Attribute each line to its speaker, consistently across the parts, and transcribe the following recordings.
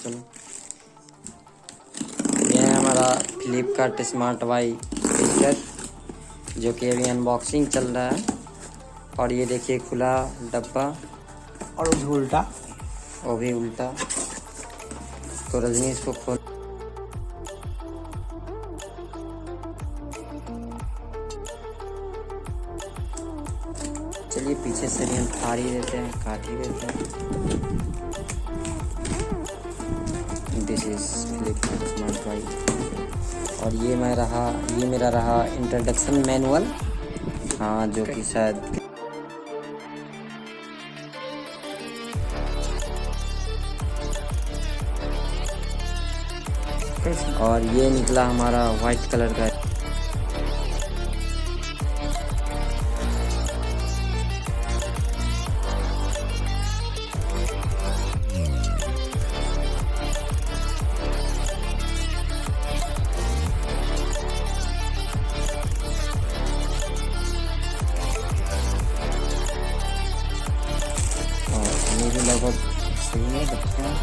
Speaker 1: चलो। ये है हमारा फ्लिपकार्ट स्मार्ट बाई स्पीकर, जो कि अभी अनबॉक्सिंग चल रहा है। और ये देखिए खुला डब्बा,
Speaker 2: और वो भी उल्टा।
Speaker 1: वो भी उल्टा। तो रजनी इसको खोल, चलिए पीछे से भी हम फाड़ ही देते हैं, काट ही देते हैं। This is Flipkart smart by. और ये मेरा रहा इंट्रोडक्शन मैनुअल। हाँ, जो कि शायद और ये निकला हमारा वाइट कलर का। और ये भी लगभग सही है, देखते हैं।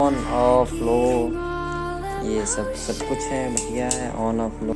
Speaker 1: ऑन ऑफ लो, ये सब कुछ है, बढ़िया है। On of low,